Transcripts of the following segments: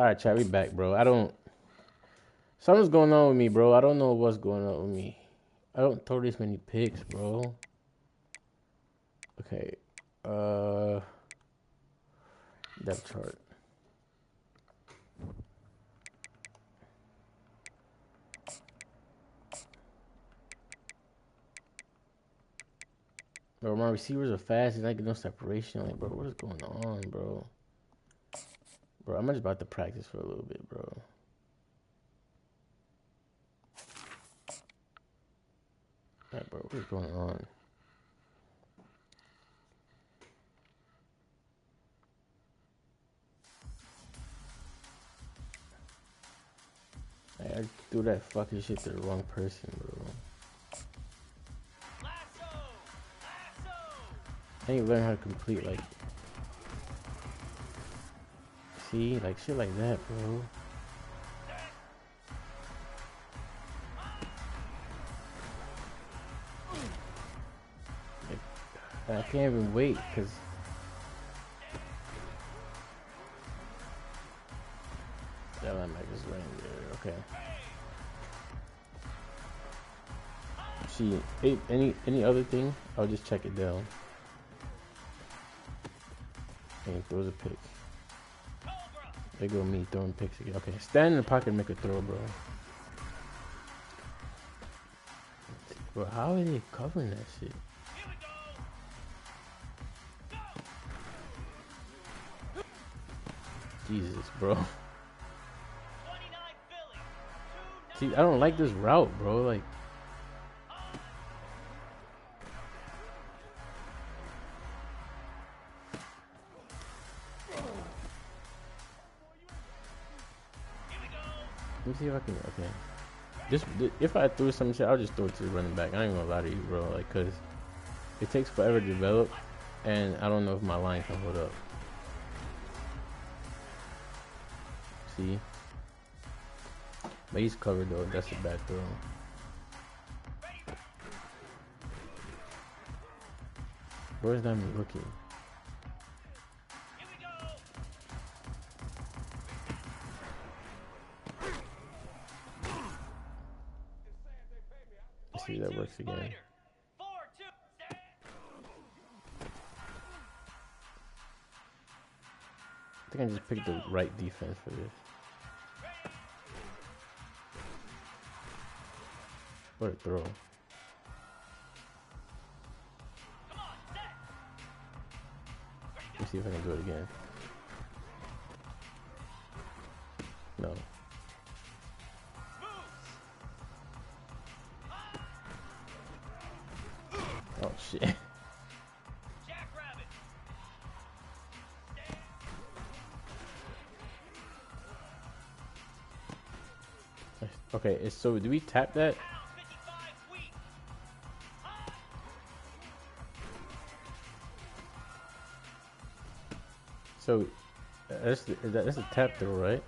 Alright, chat, we back, bro. I don't... Something's going on with me, bro. I don't know what's going on with me. I don't throw this many picks, bro. Okay. Depth chart. Bro, my receivers are fast and I get no separation. Like, bro, what is going on, bro? Bro, I'm just about to practice for a little bit, bro. Alright, bro, what is going on? I threw that fucking shit to the wrong person, bro. I need to learn how to complete, like... See? Like, shit like that, bro. Like, I can't even wait, because... That line might just land there, okay. See, any other thing, I'll just check it down. And he throws a pick. There go me throwing picks again. Okay, stand in the pocket and make a throw, bro. Bro, how are they covering that shit? Jesus, bro. See, I don't like this route, bro. Like, let me see if I can. Okay, just if I threw some shit, I'll just throw it to the running back. I ain't gonna lie to you, bro. Like, cause it takes forever to develop, and I don't know if my line can hold up. See, but he's covered though. That's a bad throw. Where's that looking? Let's see if that works again. I think I just picked the right defense for this. What a throw. Let's see if I can do it again. No. Oh shit. Okay, so do we tap that? So that's a tap throw, right?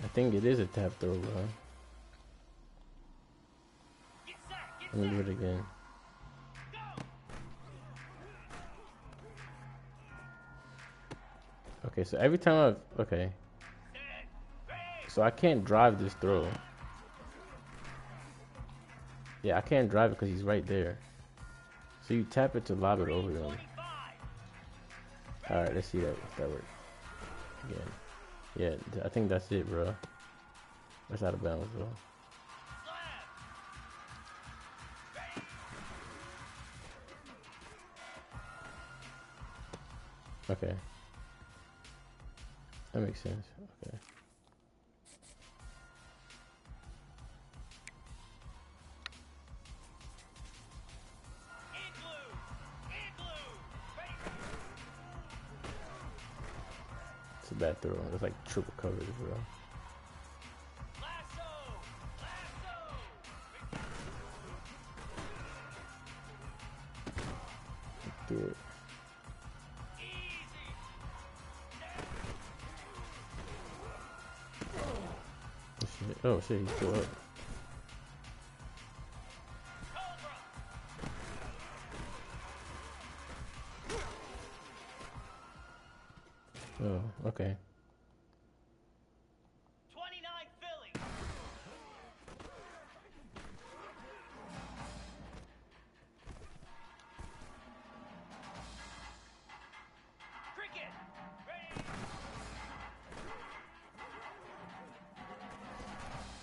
I think it is a tap throw, bro. Let me do it again. Okay, so every time okay. So I can't drive this throw. Yeah, I can't drive it because he's right there. So you tap it to lob it over them. Alright, let's see that if that works. Again. Yeah, I think that's it, bro. That's out of bounds, bro. Okay. That makes sense. Okay. It's a bad throw. It's like triple coverage, bro. Do it. Oh shit, he's still up. Oh, okay. 29 Philly. Cricket. Ready.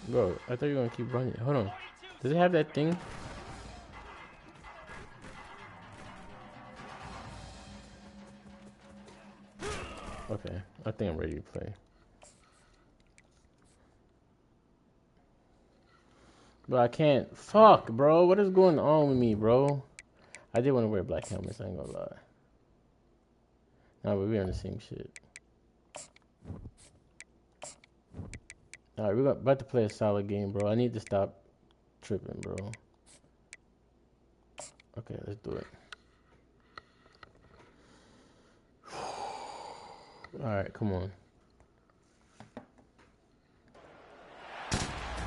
Bro, I thought you were gonna keep running. Hold on. Does it have that thing? Okay, I think I'm ready to play. But I can't. Fuck, bro. What is going on with me, bro? I did want to wear black helmets, I ain't gonna lie. Nah, but we're on the same shit. Alright, we're about to play a solid game, bro. I need to stop tripping, bro. Okay, let's do it. Alright, come on.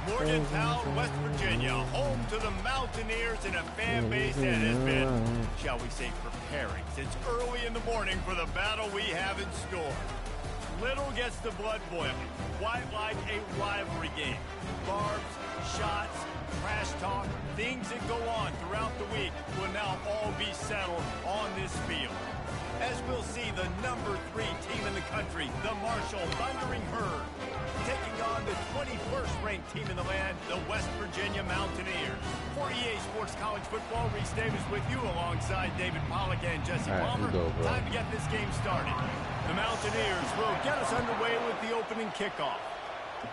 Morgantown, West Virginia, home to the Mountaineers and a fan base that has been, shall we say, preparing since early in the morning for the battle we have in store. Little gets the blood boiling, quite like a rivalry game. Barbs, shots, trash talk, things that go on throughout the week will now all be settled on this field. As we'll see the number 3 team in the country, the Marshall Thundering Herd, taking on the 21st ranked team in the land, the West Virginia Mountaineers. For EA Sports College Football, Reese Davis with you alongside David Pollack and Jesse Palmer. Time to get this game started. The Mountaineers will get us underway with the opening kickoff.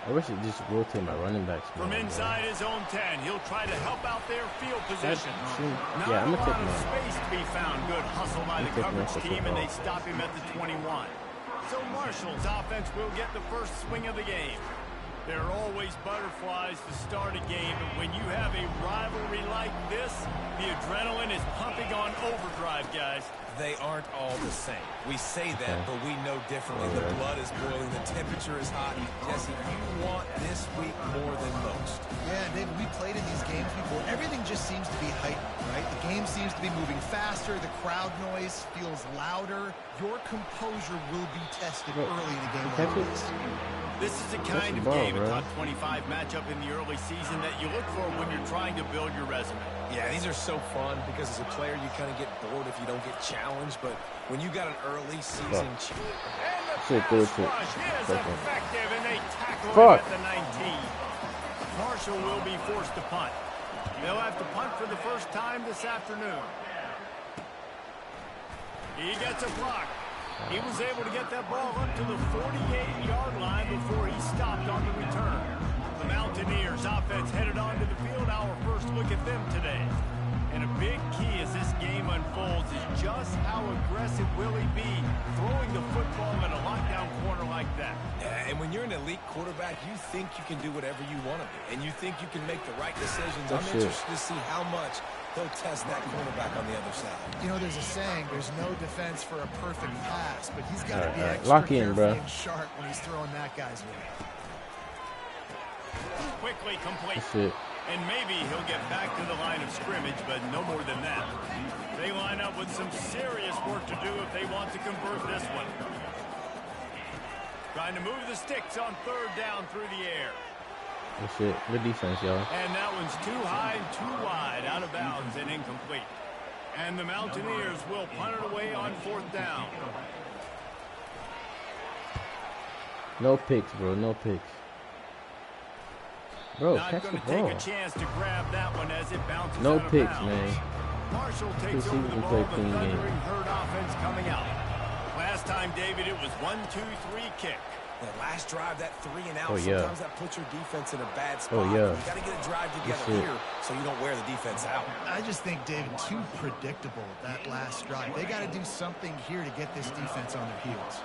I wish it just rotate my running backs. From inside his own 10, he'll try to help out their field position. Yeah, I'm Not a gonna lot take of mine. space to be found. Good hustle by the coverage team, and they stop him at the 21. So Marshall's offense will get the first swing of the game. There are always butterflies to start a game, but when you have a rivalry like this, the adrenaline is pumping on overdrive, guys. They aren't all the same. We say that, but we know differently. The blood is boiling. The temperature is hot. Jesse, you want this week more than most. Yeah, David, we played in these games before. Everything just seems to be heightened, right? The game seems to be moving faster. The crowd noise feels louder. Your composure will be tested early in the game like this. This is the kind of game, a top 25 matchup in the early season that you look for when you're trying to build your resume. Yeah, these are so fun because as a player, you kind of get bored if you don't get challenged. But when you got an early season... And the pass rush is effective, and they tackle him at the 19. Marshall will be forced to punt. They'll have to punt for the first time this afternoon. He gets a block. He was able to get that ball up to the 48-yard line before he stopped on the return. The Mountaineers offense headed onto the field. Our first look at them today. And a big key as this game unfolds is just how aggressive will he be throwing the football in a lockdown corner like that. Yeah, and when you're an elite quarterback, you think you can do whatever you want to do. And you think you can make the right decisions. I'm interested to see how much he'll test that cornerback on the other side. You know, there's a saying, there's no defense for a perfect pass, but he's got to be Lock extra in, bro. and sharp when he's throwing that guy's way. Quickly complete. That's it. And maybe he'll get back to the line of scrimmage, but no more than that. They line up with some serious work to do if they want to convert this one. Trying to move the sticks on third down through the air. That's it. Good defense, y'all. And that one's too high and too wide, out of bounds and incomplete. And the Mountaineers will punt it away on fourth down. No picks, bro. No picks. Bro, Not catch going the to take ball. a chance to grab that one as it bounces No out of picks, bounds. man. Marshall takes see over we the can ball, play the clean game. Thundering Herd offense coming out. Last time, David, it was 1-2-3 kick. The last drive, that 3 and out, Oh, yeah. sometimes that puts your defense in a bad spot. Oh, yeah. You got to get a drive together That's it. here so you don't wear the defense out. I just think, David, too predictable, that last drive. They got to do something here to get this defense on their heels.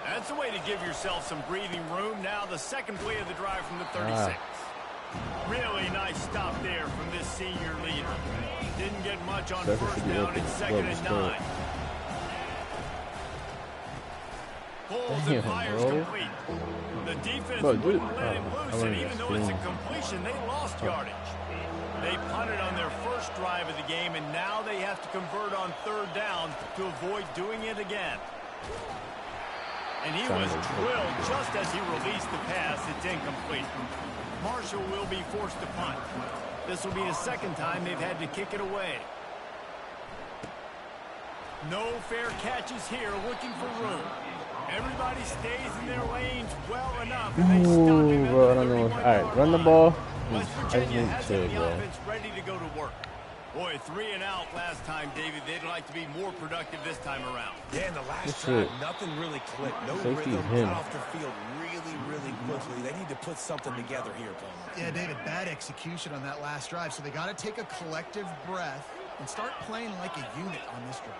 That's the way to give yourself some breathing room. Now the second play of the drive from the 36. Really nice stop there from this senior leader. Didn't get much on first down. It's 2nd and 9. Pulls and fires complete. The defense wouldn't let him loose, and even though it's a completion, they lost yardage. They punted on their first drive of the game, and now they have to convert on third down to avoid doing it again. And he was drilled just as he released the pass. It's incomplete. Marshall will be forced to punt. This will be the second time they've had to kick it away. No fair catches here, looking for room. Everybody stays in their lanes well enough. And they stop him at bro, I the don't know. 31-yard All right, run the line. ball. West I just Virginia need has to, the bro. offense ready to go to work. Boy, 3 and out last time, David. They'd like to be more productive this time around. Yeah, in the last This drive, shit. nothing really clicked. No Safety rhythm. is him. Got off the field really quickly. They need to put something together here, Palmer. Yeah, David, bad execution on that last drive. So they got to take a collective breath and start playing like a unit on this drive.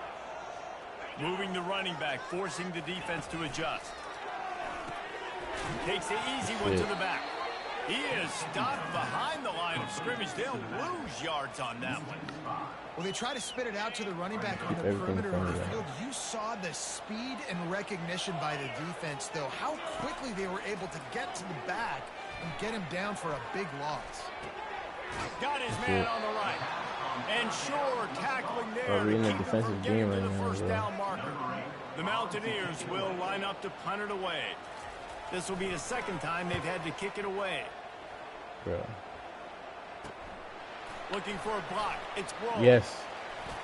Moving the running back, forcing the defense to adjust. Takes the easy one to the back. He is stopped behind the line of scrimmage. They'll lose yards on that one. Well, they try to spit it out to the running back on the Everything perimeter of the from field. You saw the speed and recognition by the defense, though. How quickly they were able to get to the back and get him down for a big loss. Got his man on the right. And sure, tackling there We're in to the keep him defensive from getting game to the right now, first bro. down marker. The Mountaineers will line up to punt it away. This will be the second time they've had to kick it away. Bro. Looking for a block. It's Blow. Yes.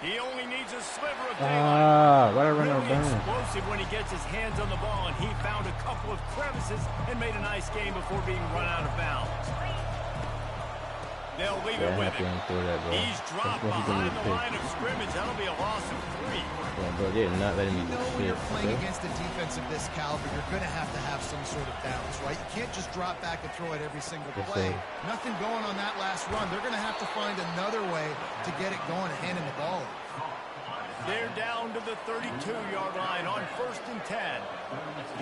He only needs a sliver of daylight. Why did I run Really out down? explosive when he gets his hands on the ball, and he found a couple of crevices and made a nice game before being run out of bounds. They'll leave Yeah, it I'm with happy him. on for that, bro. He's dropped That's what he's gonna behind the pick. line of scrimmage. That'll be a loss of 3. Yeah, bro, they're not letting me You do know when shit. you're playing Okay? against a defense of this caliber, you're going to have some sort of balance, right? You can't just drop back and throw it every single Yes, play. sir. Nothing going on that last run. They're going to have to find another way to get it going and hand him the ball. They're down to the 32-yard line on 1st and 10.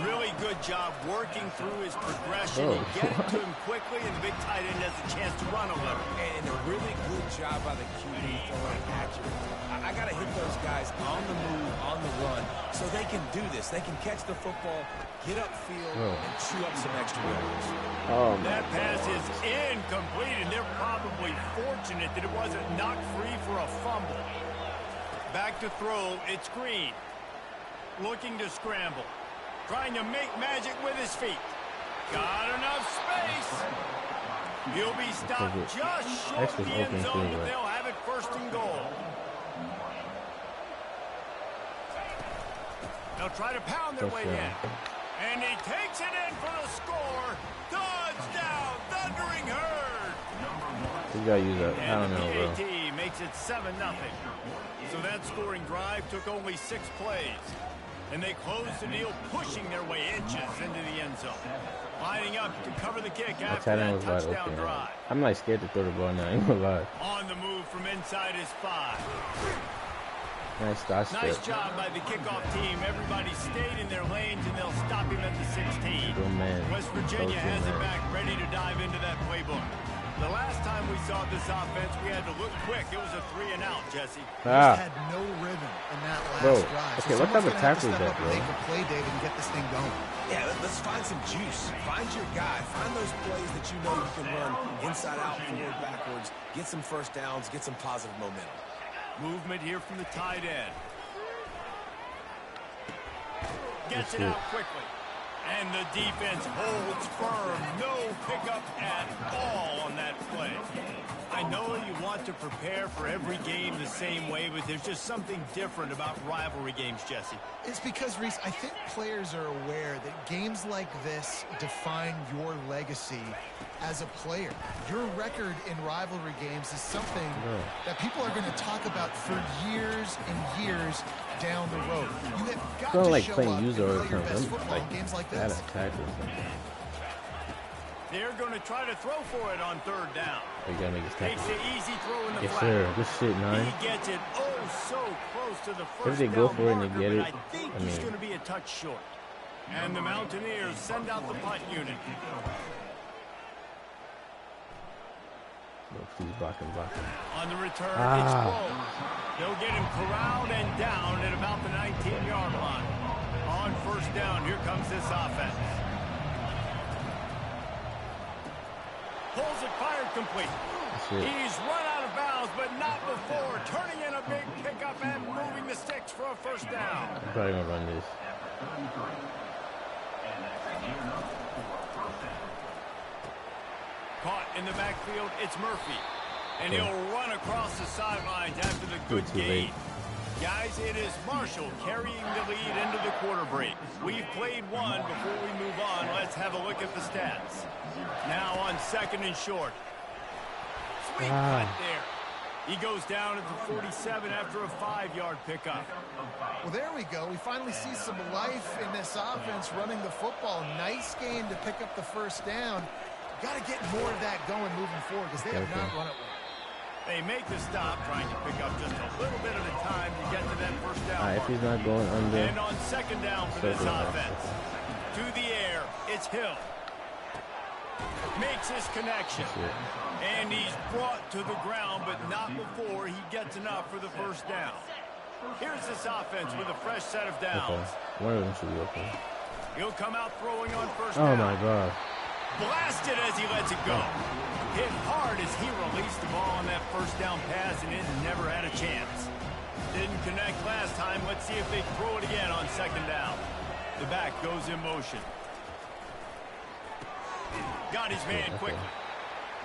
Really good job working through his progression. Oh. He get it to him quickly, and the big tight end has a chance to run a little. And a really good job by the QB throwing it accurate. I got to hit those guys on the move, on the run, so they can do this. They can catch the football, get upfield, and chew up some extra yards. Oh, my That pass is incomplete, and they're probably fortunate that it wasn't knocked free for a fumble. Back to throw, it's Green. Looking to scramble. Trying to make magic with his feet. Got enough space. He'll be stopped just short of the end zone, but they'll have it 1st and goal. They'll try to pound their way in. And he takes it in for the score. Touchdown, Thundering Herd. You gotta use that. I don't And know, the bro. PAT makes it 7-0. So that scoring drive took only 6 plays. And they closed the deal, pushing their way inches into the end zone. Lining up to cover the kick My after tight end that was wide touchdown open. drive. I'm like scared to throw the ball now. I ain't gonna lie. On the move from inside his 5. Nice start step. Nice job by the kickoff team. Everybody stayed in their lanes, and they'll stop him at the 16. Good man. West Virginia Coach, has good it man. back, ready to dive into that playbook. The last time we saw this offense, we had to look quick. It was a 3 and out, Jesse. Just had no rhythm in that last Bro, drive. okay, what type of tackle is that, bro? Make a play, David, and get this thing going. Yeah, let's find some juice. Find your guy. Find those plays that you know you can run inside out, forward, backwards. Get some first downs. Get some positive momentum. Movement here from the tight end. Gets it out quickly. And the defense holds firm. No pickup at all on that play. I know you want to prepare for every game the same way, but there's just something different about rivalry games, Jesse. It's because, Reese, I think players are aware that games like this define your legacy as a player. Your record in rivalry games is something that people are going to talk about for years and years down the road. You have got I don't to like show playing up user and or play your best something. football in games like Bad this. attack or something. They're going to try to throw for it on 3rd down. You gotta make this Takes tackle. the easy throw in the Yes, flat. sir. Good shit, 9. He gets it so close to the first If they go down for it and they marker, get but it, I think I he's mean- going to be a touch short. And the Mountaineers send out the punt unit. Look, he's blocking. On the return, it's Blow. They'll get him corralled and down at about the 19-yard line. On 1st down, here comes this offense. Pulls it, fired complete. He's run out of bounds, but not before turning in a big pickup and moving the sticks for a 1st down. I'm probably gonna run this. in the backfield, it's Murphy. And he'll run across the sidelines after the good gain. Guys, it is Marshall carrying the lead into the quarter break. We've played one. Before we move on, let's have a look at the stats. Now on 2nd and short. Sweet cut there. He goes down at the 47 after a 5-yard pickup. Well, there we go. We finally see some life in this offense running the football. Nice game to pick up the first down. Got to get more of that going moving forward because they have not run it well. They make the stop, trying to pick up just a little bit at a time to get to that first down. If he's not going under. And on 2nd down for this offense. To the air, it's Hill. Makes his connection. And he's brought to the ground, but not before he gets enough for the first down. Here's this offense with a fresh set of downs. One of them should be open. He'll come out throwing on first down. Oh, my God. Blasted as he lets it go. Hit hard as he released the ball on that first down pass, and it never had a chance. Didn't connect last time. Let's see if they throw it again on 2nd down. The back goes in motion. Got his man quickly.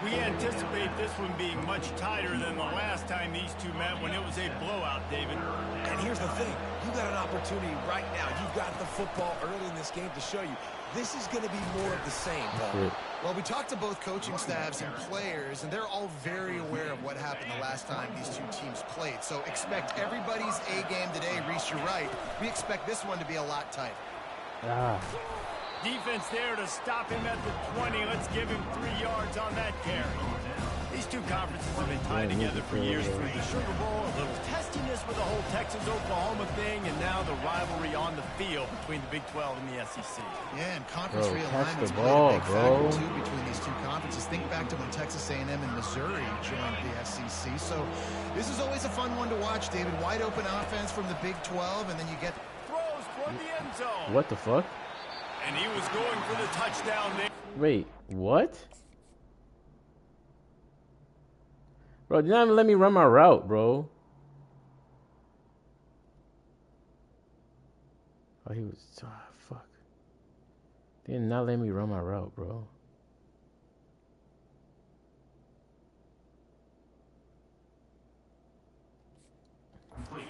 We anticipate this one being much tighter than the last time these two met when it was a blowout, David. And here's the thing. You got an opportunity right now. You've got the football early in this game to show you. This is going to be more of the same, Paul. Well, we talked to both coaching staffs and players, and they're all very aware of what happened the last time these two teams played. So expect everybody's A game today. Reese, you're right. We expect this one to be a lot tighter. Defense there to stop him at the 20. Let's give him 3 yards on that carry. These two conferences have been tied together for years through the Sugar Bowl, a little testiness with the whole Texas-Oklahoma thing, and now the rivalry on the field between the Big 12 and the SEC. Yeah, and conference realignment's played a big factor, too, between these two conferences. Think back to when Texas A&M and Missouri joined the SEC. So this is always a fun one to watch, David. Wide open offense from the Big 12, and then you get... Throws toward the end zone. What the fuck? And he was going for the touchdown there. Wait, what? Bro, you're not even let me run my route, bro. Oh, he was... fuck. They did not let me run my route, bro. Make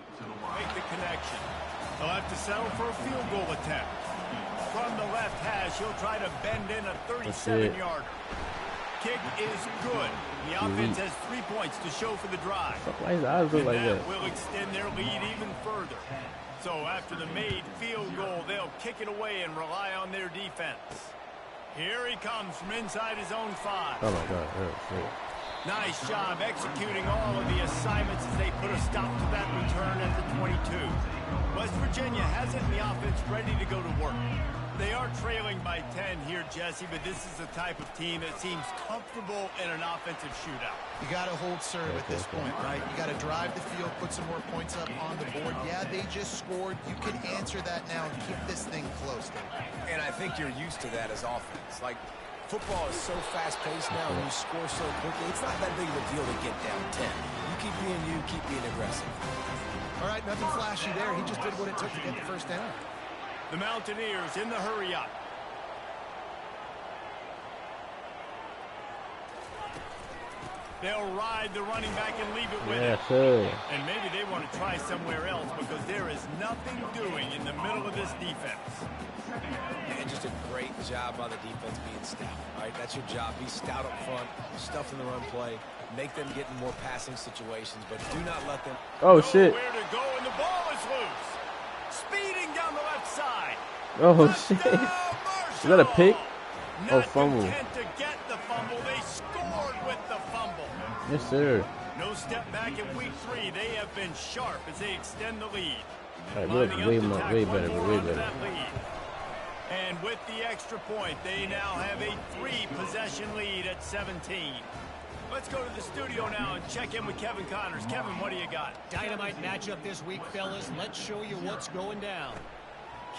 the connection. They'll have to settle for a field goal attempt. From the left hash, he'll try to bend in a 37-yarder. Kick is good. The offense has 3 points to show for the drive. Why his eyes look like that? Will extend their lead even further. So after the made field goal, they'll kick it away and rely on their defense. Here he comes from inside his own 5. Oh, my God. Oh, shit. Nice job executing all of the assignments as they put a stop to that return at the 22. West Virginia has it in the offense ready to go to work. They are trailing by 10 here, Jesse, but this is the type of team that seems comfortable in an offensive shootout. You got to hold serve at this point, right? You got to drive the field, put some more points up on the board. Yeah, they just scored. You can answer that now and keep this thing close, Dave. And I think you're used to that as offense. Like, football is so fast-paced now, and you score so quickly, it's not that big of a deal to get down 10. You keep being aggressive. All right, nothing flashy there. He just did what it took to get the first down. The Mountaineers in the hurry-up. They'll ride the running back and leave it with him. And maybe they want to try somewhere else because there is nothing doing in the middle of this defense. And just a great job by the defense being stout. All right, that's your job. Be stout up front, stuff in the run play, make them get in more passing situations, but do not let them... Oh, shit. Where to go, and the ball is loose. Speeding down the left side. Oh, shit. Is that a pick? Oh, fumble. Not content to get the fumble, they scored with the fumble. Yes, sir. No step back in week 3. They have been sharp as they extend the lead. All right, look, way better. And with the extra point, they now have a 3-possession lead at 17. Let's go to the studio now and check in with Kevin Connors. Kevin, what do you got? Dynamite matchup this week, fellas. Let's show you what's going down.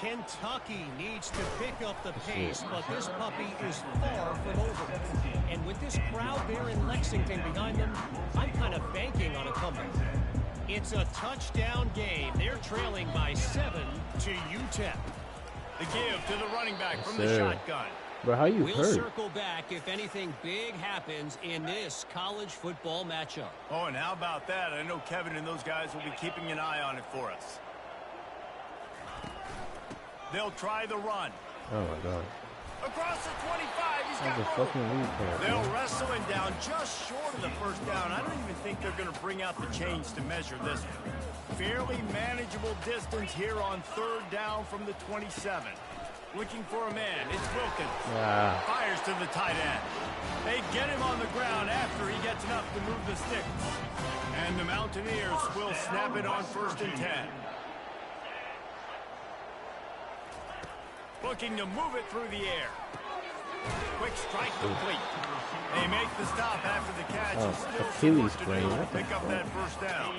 Kentucky needs to pick up the pace, but this puppy is far from over. And with this crowd there in Lexington behind them, I'm kind of banking on a comeback. It's a touchdown game. They're trailing by 7 to UTEP. The give to the running back from the shotgun. Bro, how you We'll hurt? circle back if anything big happens in this college football matchup. Oh, and how about that? I know Kevin and those guys will be keeping an eye on it for us. They'll try the run. Oh my god. Across the 25, he's got That's a room. fucking lead pass. They'll wrestle him down just short of the first down. I don't even think they're going to bring out the chains to measure this one. Fairly manageable distance here on third down from the 27. Looking for a man. It's Wilkins. Fires to the tight end. They get him on the ground after he gets enough to move the sticks. And the Mountaineers will snap it on 1st and 10. Looking to move it through the air. Quick strike complete. They make the stop after the catch. Achilles sprain. Pick up that first down.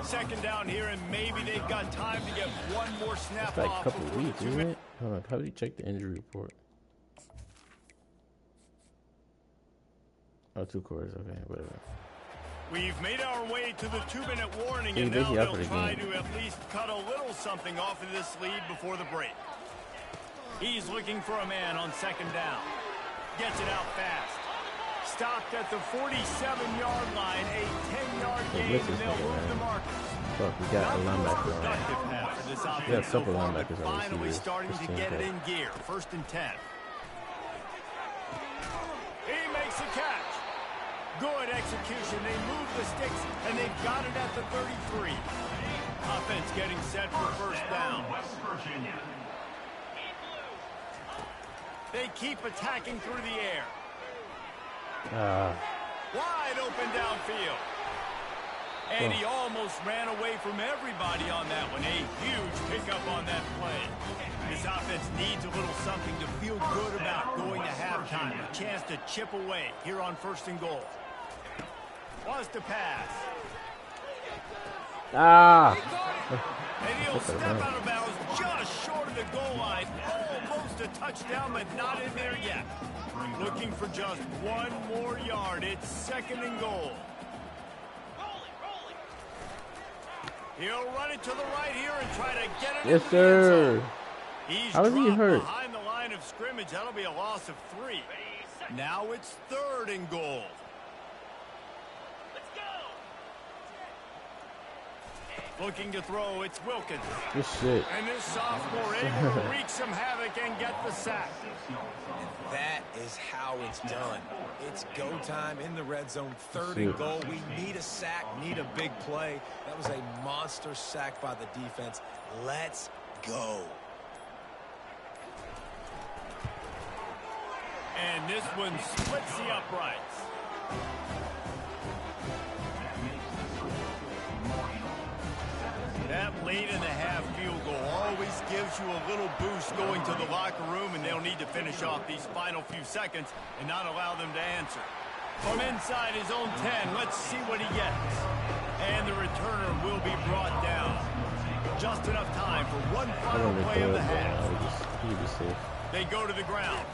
2nd down here, and maybe they've got time to get one more snap It's like off. a couple weeks, isn't it? Hold on, how do you check the injury report? Oh, 2 quarters. Okay, whatever. We've made our way to the 2-minute warning, He's and now basically out for they'll the try game. to at least cut a little something off of this lead before the break. He's looking for a man on 2nd down. Gets it out fast. Stopped at the 47-yard line, a 10-yard gain, and they'll move the markers. Fuck, we got a linebacker on. Productive half for this We got a offense so couple far, but linebackers on finally receivers. starting to get it in gear. 1st and 10. He makes a catch. Good execution. They move the sticks, and they've got it at the 33. Offense getting set for 1st down. They keep attacking through the air. Wide open downfield. And he almost ran away from everybody on that one. A huge pickup on that play. This offense needs a little something to feel good about going to halftime. A chance to chip away here on 1st and goal. Wants to pass. And he'll step out of bounds just short of the goal line. Almost a touchdown, but not in there yet. Looking for just one more yard. It's 2nd and goal. He'll run it to the right here and try to get it into the end zone. He's How is he hurt? behind the line of scrimmage. That'll be a loss of 3. Now it's 3rd and goal. Looking to throw, it's Wilkins. Good shit. And this sophomore able to wreak some havoc and get the sack. And that is how it's done. It's go time in the red zone, 3rd and goal. We need a sack, need a big play. That was a monster sack by the defense. Let's go. And this one splits the uprights. That late-in-the-half field goal always gives you a little boost going to the locker room, and they'll need to finish off these final few seconds and not allow them to answer. From inside his own 10, let's see what he gets. And the returner will be brought down. Just enough time for one final play of the half. They go to the ground.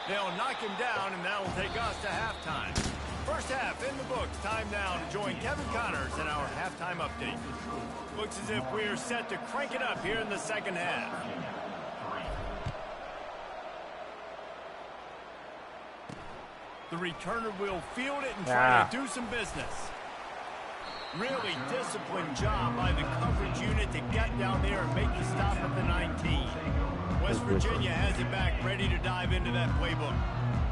They'll knock him down, and that'll take us to halftime. First half in the books. Time now to join Kevin Connors in our halftime update. Looks as if we're set to crank it up here in the 2nd half. The returner will field it and try to do some business. Really disciplined job by the coverage unit to get down there and make the stop at the 19. West Virginia has it back, ready to dive into that playbook.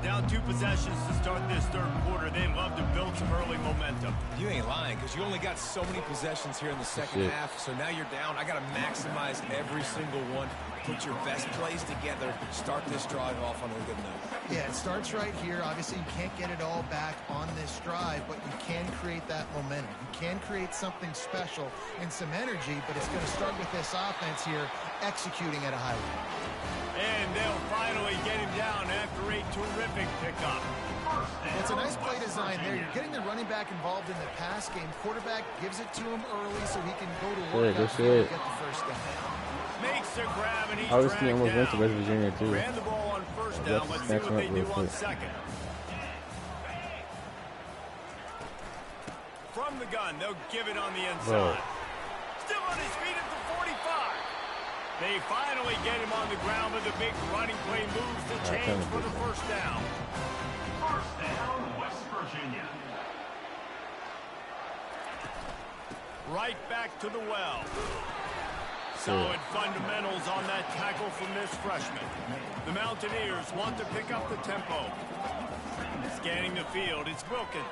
Down 2 possessions to start this 3rd quarter. They'd love to build some early momentum. You ain't lying, because you only got so many possessions here in the 2nd half, so now you're down. I got to maximize every single one. Put your best plays together. Start this drive off on a good note. Yeah, it starts right here. Obviously, you can't get it all back on this drive, but you can create that momentum. You can create something special and some energy, but it's going to start with this offense here executing at a high level. And they'll finally get him down after a terrific pickup. It's a nice play design there. You're getting the running back involved in the pass game. Quarterback gives it to him early so he can go to work and get the first down. Makes a grab and he's Obviously, almost went to down. West Virginia too. Ran the ball on 1st down. Let's see what they do on 2nd. From the gun, they'll give it on the inside. Still on his feet at the 45. They finally get him on the ground, but the big running play moves to change for the first down. First down, West Virginia. Right back to the well. Solid fundamentals on that tackle from this freshman. The Mountaineers want to pick up the tempo. Scanning the field, it's Wilkins.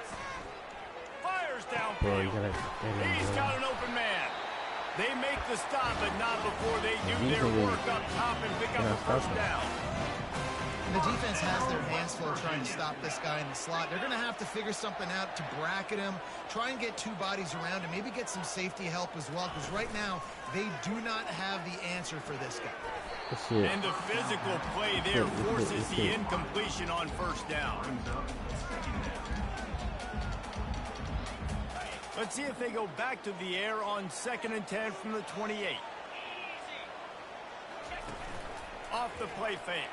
Fires downfield. He's got an open man. They make the stop, but not before they do their work up top and pick up the first down. The defense has their hands full trying to stop this guy in the slot. They're going to have to figure something out to bracket him, try and get two bodies around him, maybe get some safety help as well, because right now they do not have the answer for this guy. And the physical play there forces the incompletion on first down. Let's see if they go back to the air on 2nd and 10 from the 28. Off the play fake.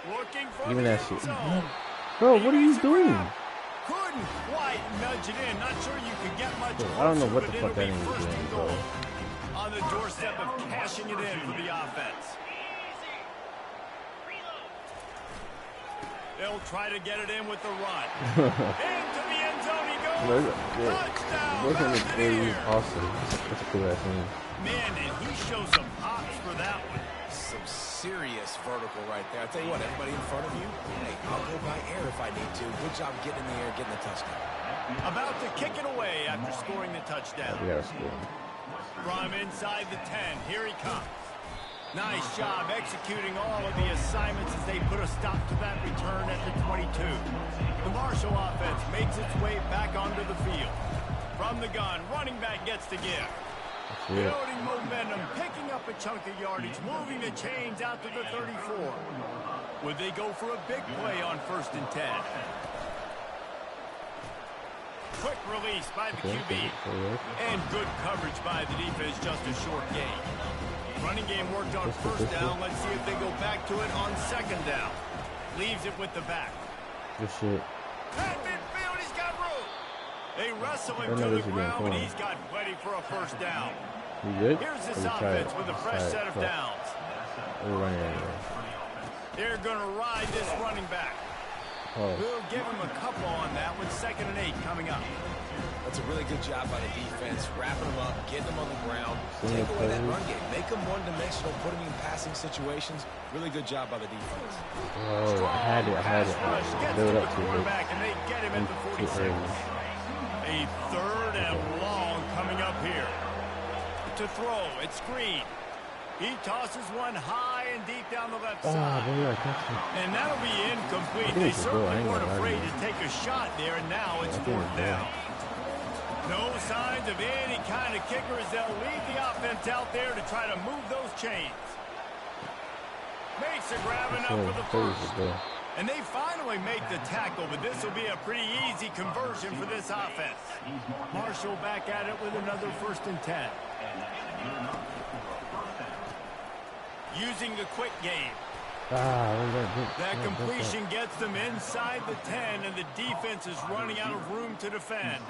Looking for the end zone. Bro, what are you doing? Couldn't quite nudge it in. Not sure you could get much closer, I don't know what the but fuck that it'll be is first doing, and bro. goal. On the doorstep of cashing it in for the offense. They'll try to get it in with the run. Into the end zone he goes. Touchdown. It was awesome. That's a cool ass thing. Man, and he shows some pops for that one. Some serious vertical right there. I tell you what, everybody in front of you, hey, I'll go by air if I need to. Good job getting in the air, getting the touchdown. About to kick it away after scoring the touchdown. Yeah, that's cool. From inside the 10, here he comes. Nice job executing all of the assignments as they put a stop to that return at the 22. The Marshall offense makes its way back onto the field. From the gun, running back gets the give. Building momentum, picking up a chunk of yardage, moving the chains out to the 34. Would they go for a big play on 1st and 10? Quick release by the QB. And good coverage by the defense, just a short gain. Running game worked on 1st down. Let's see if they go back to it on 2nd down. Leaves it with the back. Good shit. At midfield, he's got room. They wrestle him to the ground, but he's got plenty for a 1st down. You good? Here's this offense with a fresh set of downs. They're going to ride this running back. We'll give him a couple on that with 2nd and 8 coming up. That's a really good job by the defense, wrapping them up, getting them on the ground, take away that run game, make them one-dimensional, put them in passing situations. Really good job by the defense. Oh, I had it. Build up to it. And they get him at the 46. A 3rd and long coming up here. To throw, it's Green. He tosses one high and deep down the left side. And that'll be incomplete. They certainly weren't afraid to take a shot there, and now it's 4th down. No signs of any kind of kicker as they'll leave the offense out there to try to move those chains. Makes a grab enough for the 1st. And they finally make the tackle, but this will be a pretty easy conversion for this offense. Marshall back at it with another 1st and 10. Using the quick game. That completion gets them inside the 10, and the defense is running out of room to defend.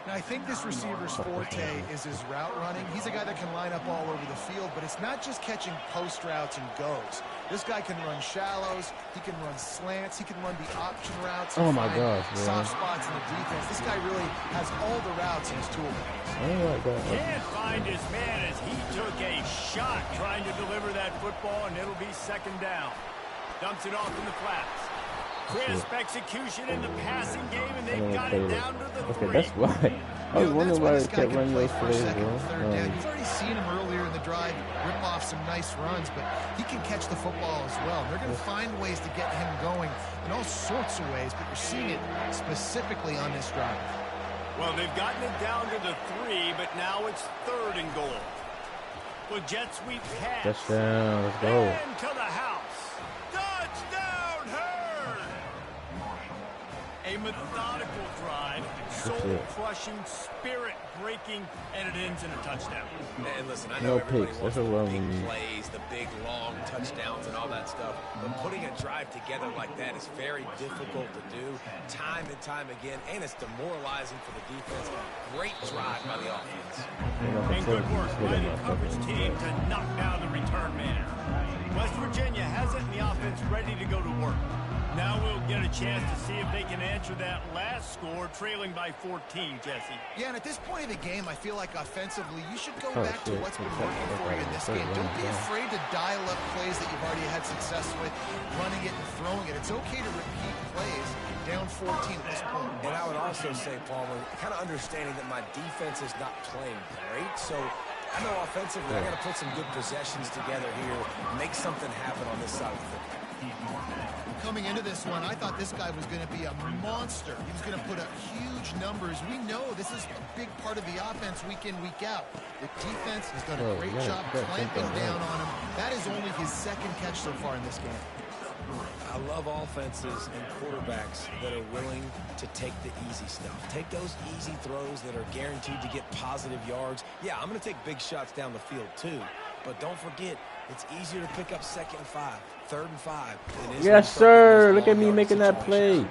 Now, I think this receiver's forte is his route running. He's a guy that can line up all over the field, but it's not just catching post routes and goes. This guy can run shallows, he can run slants, he can run the option routes. Oh my gosh, man. Soft spots in the defense. This guy really has all the routes in his toolbox. Can't find his man as he took a shot trying to deliver that football, and it'll be 2nd down. Dumps it off in the flats. Crisp execution in the passing game, and they've got it down to the 3. That's why. I was wondering why they kept running those plays, bro. You've already seen him earlier in the drive rip off some nice runs, but he can catch the football as well. They're going to find ways to get him going in all sorts of ways, but you're seeing it specifically on this drive. Well, they've gotten it down to the 3, but now it's 3rd and goal. Well, jet sweep pass. Touchdown, let's go. And to the house. Touchdown, Herd! A methodical drive, soul-crushing, spirit-breaking, and it ends in a touchdown. And listen, I No know everybody picks. wants That's the a big run. plays, the big long touchdowns and all that stuff, but putting a drive together like that is very difficult to do time and time again, and it's demoralizing for the defense. Great drive by the offense. And good work by the coverage team to knock down the return man. West Virginia has it in the offense ready to go to work. Now we'll get a chance to see if they can answer that last score, trailing by 14, Jesse. Yeah, and at this point of the game, I feel like offensively, you should go back to what's been working for you in this game. Don't be afraid to dial up plays that you've already had success with, running it and throwing it. It's okay to repeat plays down 14 at this point. And I would also say, Palmer, kind of understanding that my defense is not playing great, so I know offensively I got to put some good possessions together here, make something happen on this side of the football. Coming into this one, I thought this guy was going to be a monster. He was going to put up huge numbers. We know this is a big part of the offense week in, week out. The defense has done a great job clamping down on him. That is only his second catch so far in this game. I love offenses and quarterbacks that are willing to take the easy stuff. Take those easy throws that are guaranteed to get positive yards. Yeah, I'm going to take big shots down the field too. But don't forget, it's easier to pick up 2nd and 5, 3rd and 5. Than it is Yes, sir. Look at me making that play.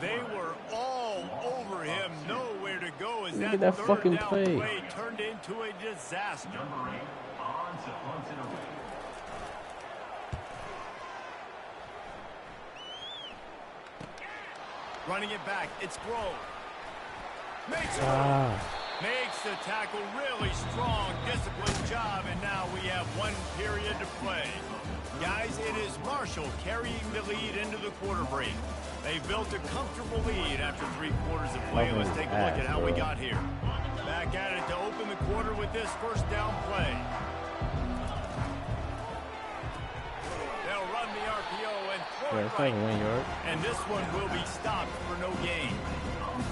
They were all over him. Nowhere to go as Look at that that fucking third down play. turned into a disaster. Running it back, it's Grove. Makes the tackle really strong, disciplined job, and now we have 1 period to play. Guys, it is Marshall carrying the lead into the quarter break. They built a comfortable lead after 3 quarters of play. Let's take a look at how we got here. Back at it to open the quarter with this first down play. They'll run the RPO and throw it right. And this one will be stopped for no gain.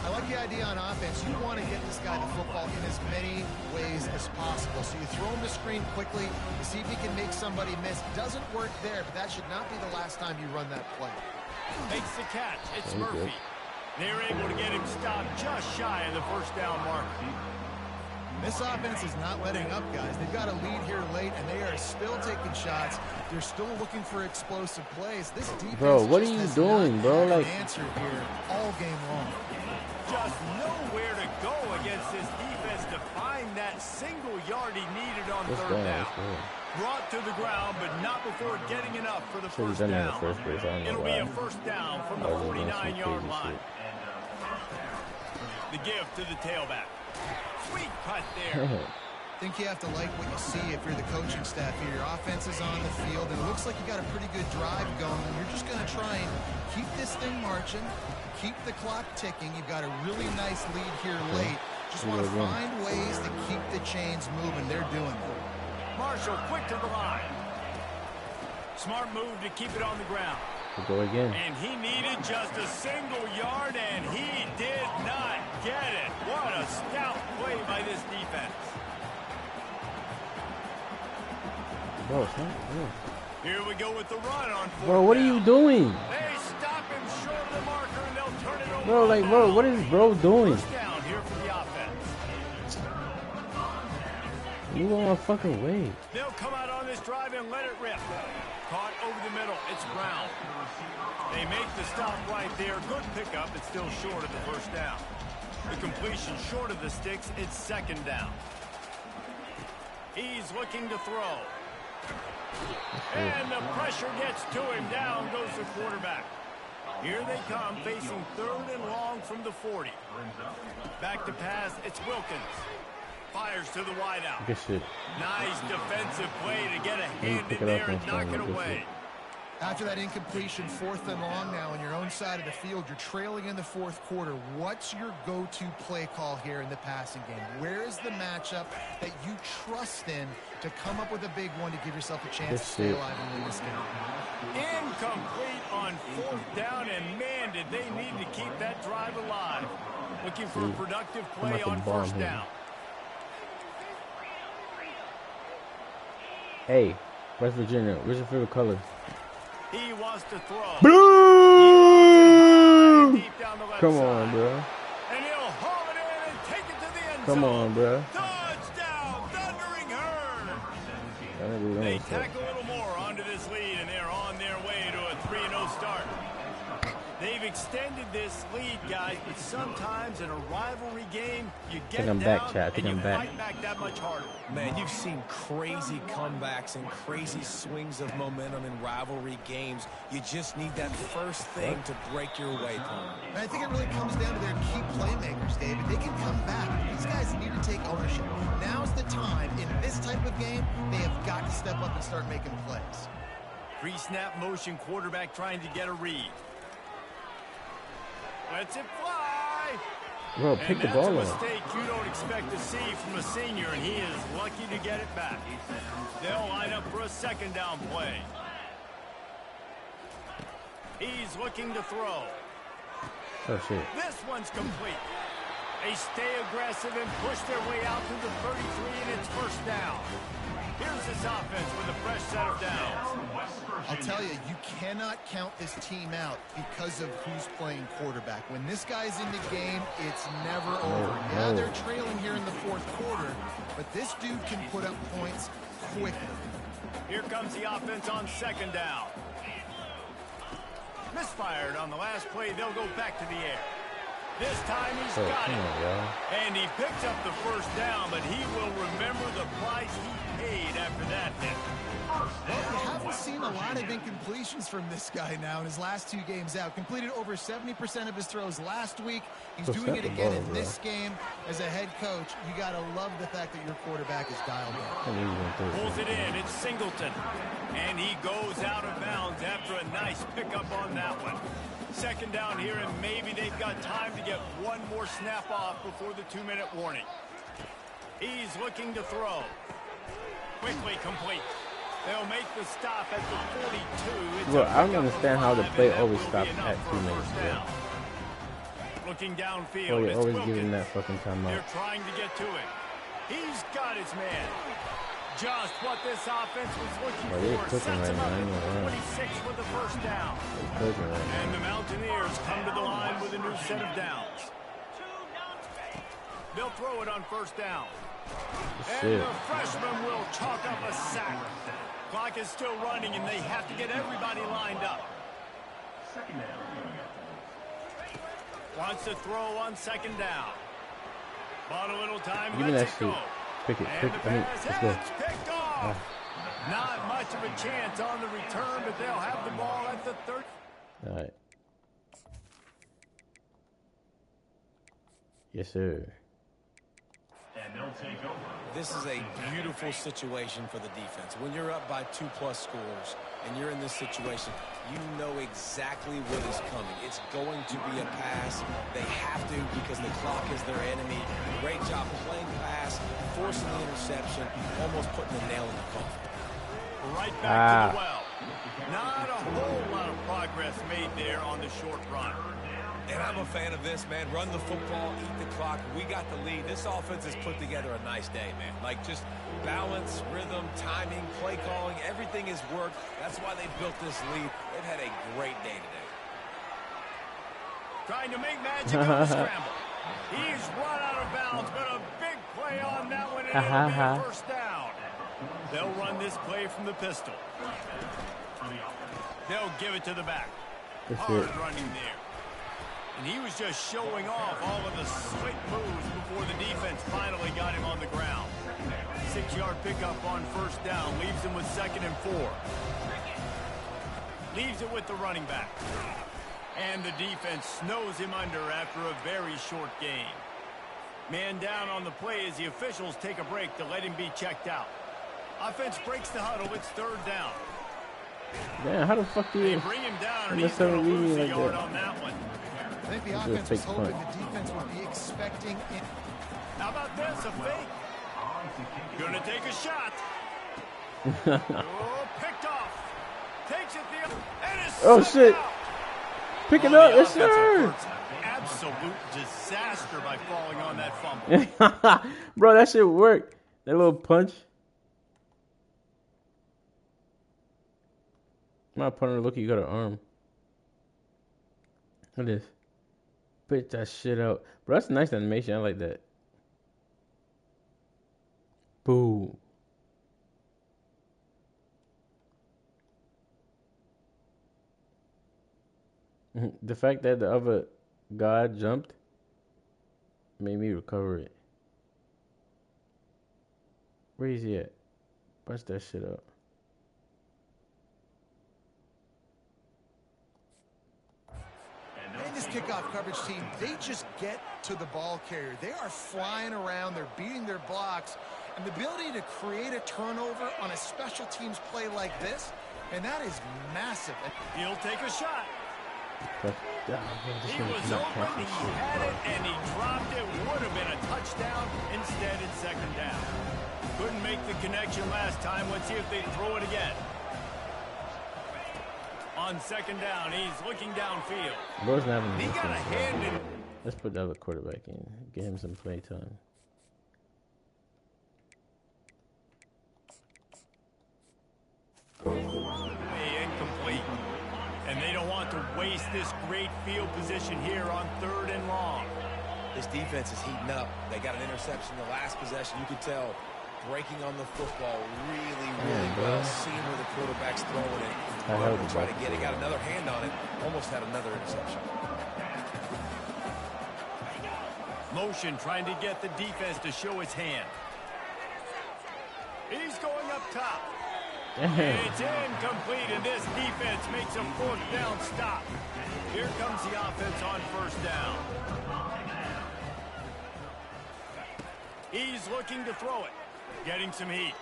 I like the idea on offense. You want to get this guy the football in as many ways as possible. So you throw him the screen quickly to see if he can make somebody miss. Doesn't work there, but that should not be the last time you run that play. Makes the catch. It's Murphy. They're able to get him stopped just shy of the first down mark. This offense is not letting up, guys. They've got a lead here late, and they are still taking shots. They're still looking for explosive plays. This defense, bro, what are you doing, bro? Like, answer here all game long. Just nowhere to go against this defense to find that single yard he needed on third down. Brought to the ground, but not before getting enough for the first down. It'll be a first down from the 49-yard line. The give to the tailback. Sweet cut there. I think you have to like what you see if you're the coaching staff here. Your offense is on the field, and it looks like you got a pretty good drive going. You're just going to try and keep this thing marching, keep the clock ticking. You've got a really nice lead here late. Just want to find ways to keep the chains moving. They're doing it. Marshall quick to the line. Smart move to keep it on the ground. Go again. And he needed just a single yard, and he did not get it. What a stout play by this defense. Bro, stop. Here we go with the run on fourth Bro, what are you doing? They stop him short of the marker, and they'll turn it over. Bro, like, bro, what is bro doing? First down here for the offense. You on my fucking way. They'll come out on this drive and let it rip. Caught over the middle. It's Brown. They make the stop right there. Good pickup. It's still short of the first down. The completion short of the sticks. It's second down. He's looking to throw. And the pressure gets to him. Down goes the quarterback. Here they come, facing 3rd and long from the 40. Back to pass. It's Wilkins. Fires to the wideout. Good shit. Nice defensive play to get a hand in there and knock it away. After that incompletion, 4th and long now on your own side of the field, you're trailing in the 4th quarter. What's your go-to play call here in the passing game? Where is the matchup that you trust in to come up with a big one to give yourself a chance to stay alive and win this game? Incomplete on 4th down, and man, did they need to keep that drive alive. Looking for a productive play on first down. Hey, West Virginia, where's your favorite color? He wants to throw. Blue! Deep down the left Come side. on, bro. And he'll Come on, bro. Touchdown, Thundering Herd. They tack a little more onto this lead, and they're on their way to a 3-0 start. They've extended this lead, guys, but sometimes in a rivalry game, you get down and you fight back that much harder. Man, you've seen crazy comebacks and crazy swings of momentum in rivalry games. You just need that first thing to break your way through. And I think it really comes down to their key playmakers, David. They can come back. These guys need to take ownership. Now's the time. In this type of game, they have got to step up and start making plays. Pre-snap motion quarterback trying to get a read. Lets it fly. Bro, pick the ball up. That's a mistake you don't expect to see from a senior, and he is lucky to get it back. They'll line up for a second down play. He's looking to throw. Oh, shit. This one's complete. They stay aggressive and push their way out to the 33, and it's first down. Here's this offense with a fresh set of downs. I'll tell you, you cannot count this team out because of who's playing quarterback. When this guy's in the game, it's never over. Yeah, they're trailing here in the fourth quarter, but this dude can put up points quickly. Here comes the offense on second down. Misfired on the last play. They'll go back to the air. This time he's got it. And he picks up the first down, but he will remember the price he paid after that hit. Well, you haven't seen a lot of incompletions from this guy now in his last two games out. Completed over 70% of his throws last week. He's doing it again in this game. As a head coach, you got to love the fact that your quarterback is dialed in. Pulls it in. It's Singleton. And he goes out of bounds after a nice pickup on that one. Second down here, and maybe they've got time to get one more snap off before the 2-minute warning. He's looking to throw. Quickly complete. They'll make the stop at the 42. Well, I don't understand how the play always stops at 2 minutes. Looking downfield. Oh, you're always giving that fucking time out. They're trying to get to it. He's got his man. Just what this offense was looking for. Sets him up at 26 with the first down. And the Mountaineers come to the line with a new set of downs. They'll throw it on first down. And the freshman will chalk up a sack. Clock is still running, and they have to get everybody lined up. Wants to throw on second down. Bought a little time. Give me that shit. Pick it. Let's go. Not much of a chance on the return, but they'll have the ball at the 30. All right. Yes, sir. And they'll take over. This is a beautiful situation for the defense. When you're up by 2+ scores and you're in this situation, you know exactly what is coming. It's going to be a pass. They have to because the clock is their enemy. Great job playing pass, forcing the interception, almost putting the nail in the coffin. Right back to the well. Not a whole lot of progress made there on the short run. And I'm a fan of this, man. Run the football, eat the clock. We got the lead. This offense has put together a nice day, man. Like just balance, rhythm, timing, play calling, everything has worked. That's why they built this lead. They've had a great day today. Trying to make magic on the scramble. He's run out of bounds, but a big play on that one, and it'll be a first down. They'll run this play from the pistol. They'll give it to the back. Hard running there. And he was just showing off all of the slick moves before the defense finally got him on the ground. 6-yard pickup on first down. Leaves him with 2nd and 4. Leaves it with the running back. And the defense snows him under after a very short game. Man down on the play as the officials take a break to let him be checked out. Offense breaks the huddle. It's 3rd down. Damn, how the fuck do you bring him down, and he's going to lose a yard on that one. I think the offense was hoping the defense would be expecting it. How about this? A fake. Gonna take a shot. Picked off. Takes it the other. And it's oh shit. Out. Pick it up, yes sir. Absolute disaster by falling on that fumble. Bro, that shit worked. That little punch. My punter, look, you got an arm. What is? Pitch that shit out. Bro, that's a nice animation. I like that. Boo. The fact that the other guy jumped made me recover it. Where is he at? Bunch that shit up. And this kickoff coverage team, they just get to the ball carrier. They are flying around. They're beating their blocks. And the ability to create a turnover on a special teams play like this, and that is massive. He'll take a shot. He was open, he had it, and he dropped it. Would have been a touchdown. Instead, it's second down. Couldn't make the connection last time. Let's see if they throw it again. On second down, he's looking downfield. Bro's not having He got a hand in. Let's put the other quarterback in. Get him some play time. Incomplete. And they don't want to waste this great field position here on 3rd and long. This defense is heating up. They got an interception the last possession. You could tell breaking on the football really well. Seeing where the quarterback's throwing it. To try to get it. Got another hand on it. Almost had another interception. Motion trying to get the defense to show his hand. He's going up top. It's incomplete, and this defense makes a 4th down stop. Here comes the offense on 1st down. He's looking to throw it. Getting some heat.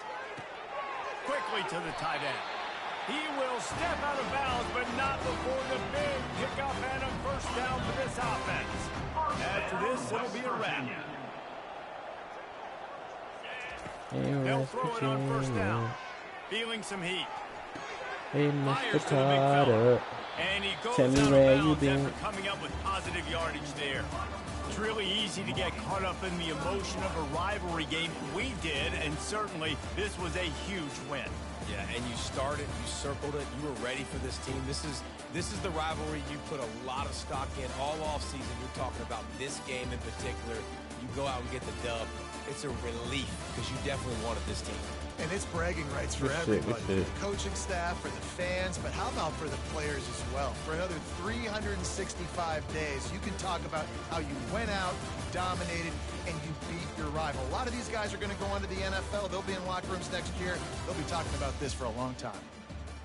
Quickly to the tight end. He will step out of bounds, but not before the big pickup and a 1st down for this offense. After this, it'll be a wrap. They'll throw it on 1st down. Feeling some heat. Hey, Mr. Carter. And he goes Tell me out where of you bounds been. after coming up with positive yardage there. It's really easy to get caught up in the emotion of a rivalry game. We did, and certainly this was a huge win. Yeah, and you started, you circled it, you were ready for this team. This is the rivalry you put a lot of stock in all offseason. You're talking about this game in particular. You go out and get the dub. It's a relief because you definitely wanted this team. And it's bragging rights for everybody. For the coaching staff, for the fans, but how about for the players as well? For another 365 days, you can talk about how you went out, dominated, and you beat your rival. A lot of these guys are going to go on to the NFL. They'll be in locker rooms next year. They'll be talking about this for a long time.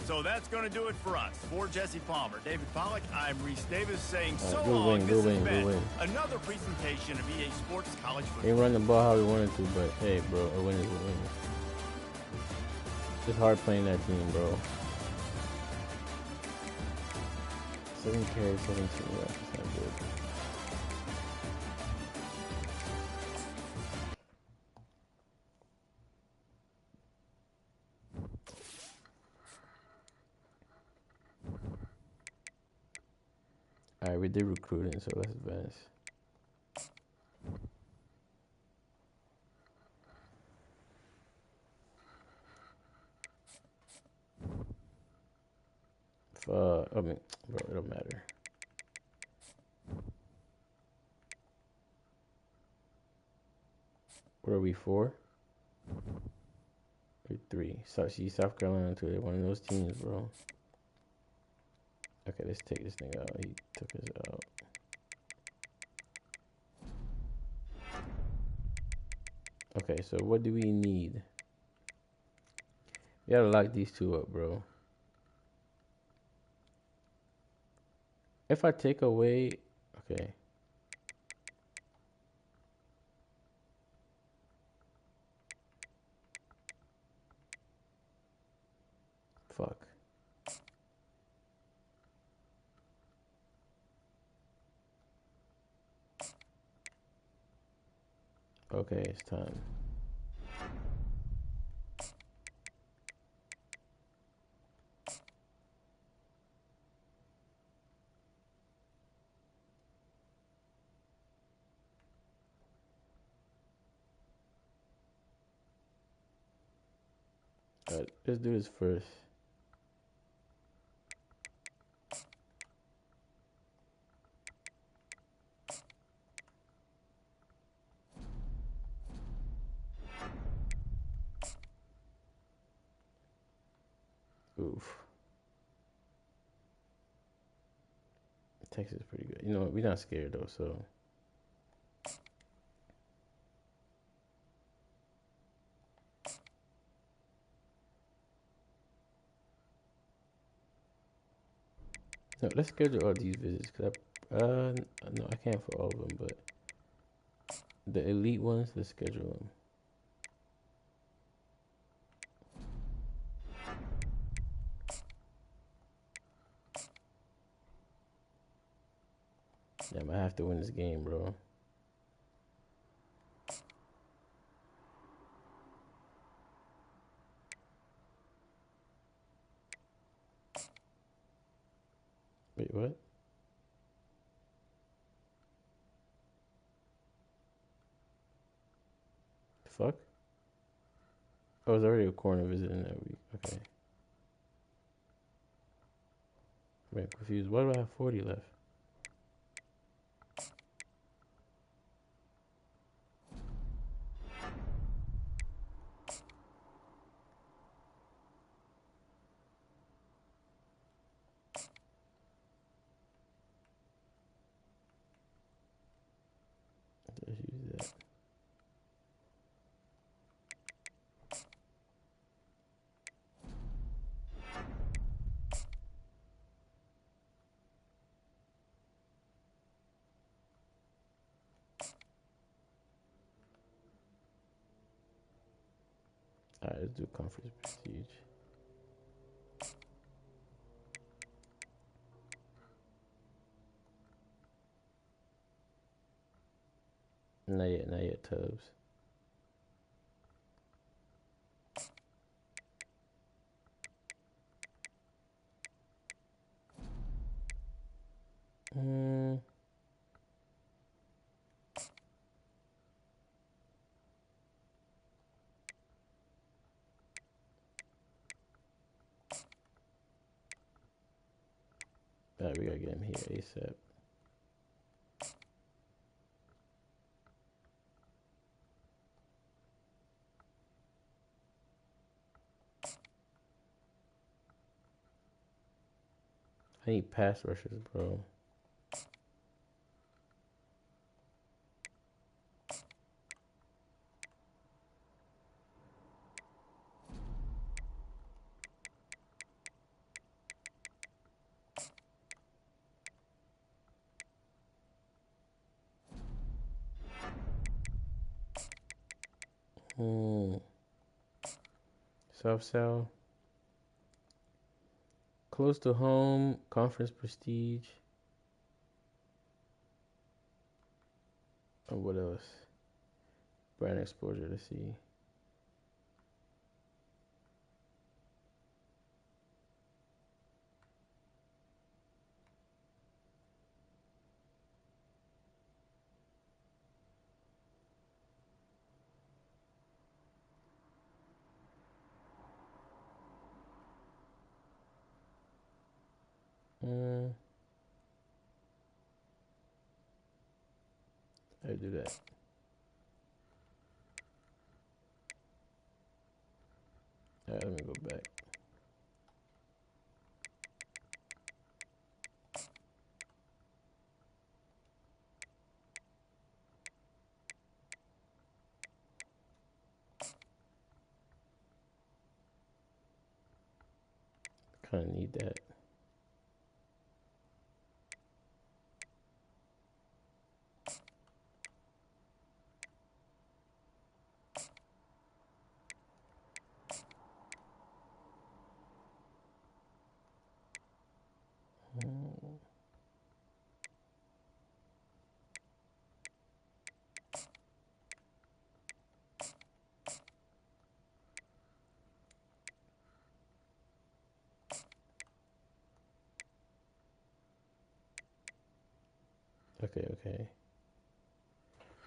So that's going to do it for us. For Jesse Palmer, David Pollack, I'm Reese Davis saying so long. This has been another presentation of EA Sports College Football. Ain't run the ball how we wanted to, but hey, bro, a win is a win. It's hard playing that team, bro. 7 carries, 17 yards. It's not good. Alright, we did recruiting, so let's advance. I mean, bro, it don't matter. What are we, 4? We're 3. South Carolina too. They're one of those teams, bro. Okay, let's take this thing out. He took us out. Okay, so what do we need? We gotta lock these two up, bro. If I take away, okay. Fuck. Okay, it's time. Alright, let's do this first. Oof. Texas is pretty good. You know what? We're not scared though, so. No, let's schedule all these visits. No, I can't for all of them, but the elite ones, let's schedule them. Damn, I have to win this game, bro. Wait, what? The fuck? I was already a corner visiting that week. Okay. I'm confused. Why do I have 40 left? Let's use that. Alright, let's do conference prestige. Not yet, Tubbs. Alright, we gotta get him here ASAP. I need pass rushers, bro. South. Close to home, conference prestige. And what else? Brand exposure, let's see. I do that. Alright, let me go back. Kind of need that. Okay.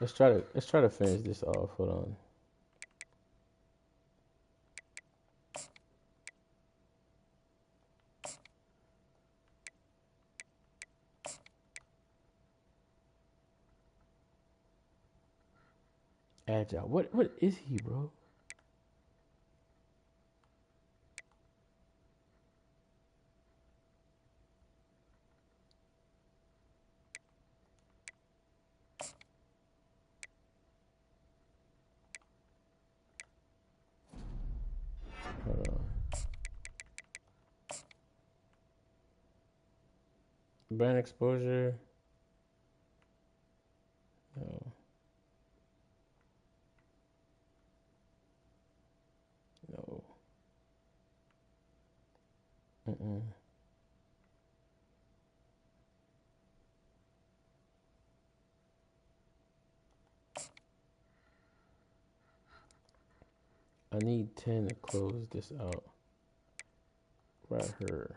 Let's try to finish this off. Hold on. Agile. What is he, bro? Brand exposure. No. No. Mm-mm. I need 10 to close this out. Right here.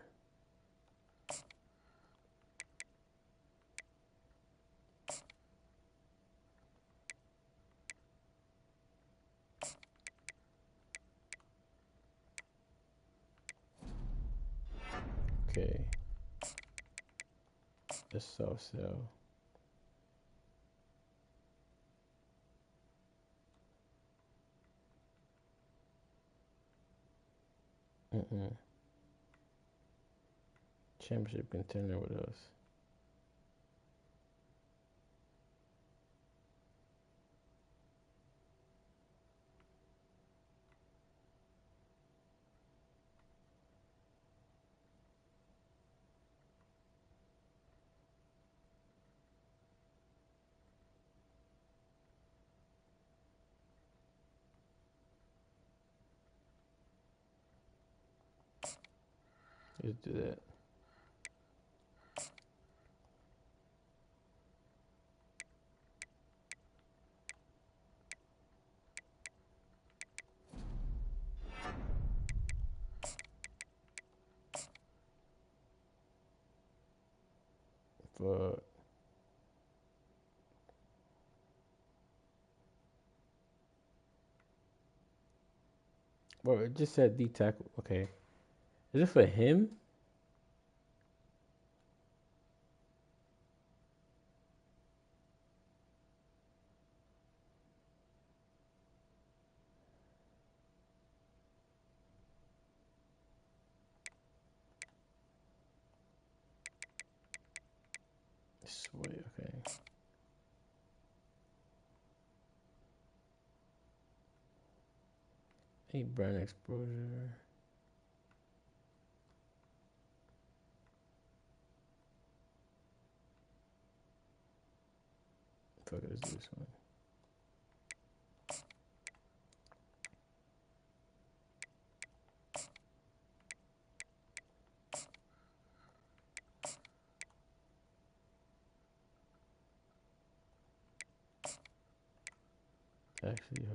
Okay. The soft sell. Mm-mm. Championship contender with us. Let's do that. Fuck. Well, it just said D tackle. Okay. Is it for him? Sweet. Okay. Hey, brand exposure. Fuck it, let's do this one. Actually,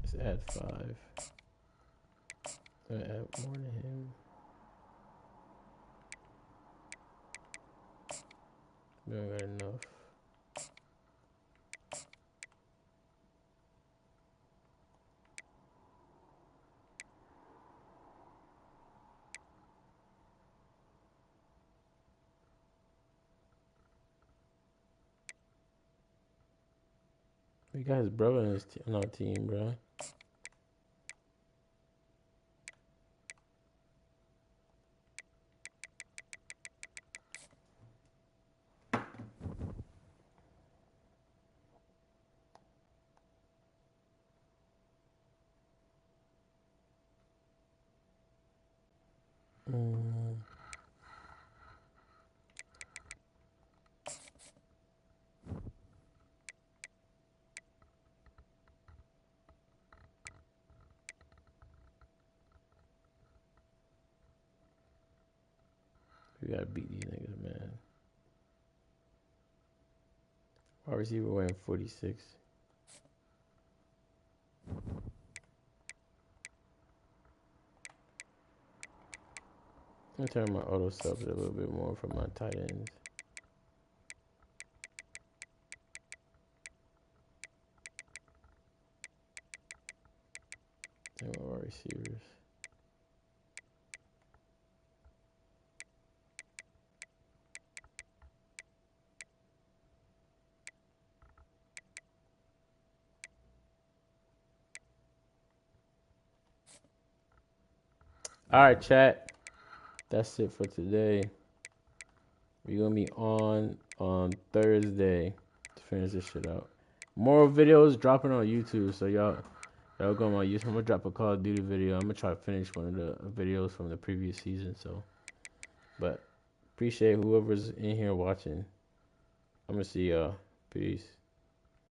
let's add 5. Gonna add more to him. We don't got enough. We got his brother on our team, bro. Mm. We gotta beat these niggas, man. Wide receiver wearing 46. I'm gonna turn my auto subs a little bit more for my tight ends. And my wide receivers. Alright, chat. That's it for today. We're gonna be on Thursday to finish this shit out. More videos dropping on YouTube, so y'all go on my YouTube. I'm gonna drop a Call of Duty video. I'm gonna try to finish one of the videos from the previous season. So But appreciate whoever's in here watching. I'm gonna see y'all. Peace.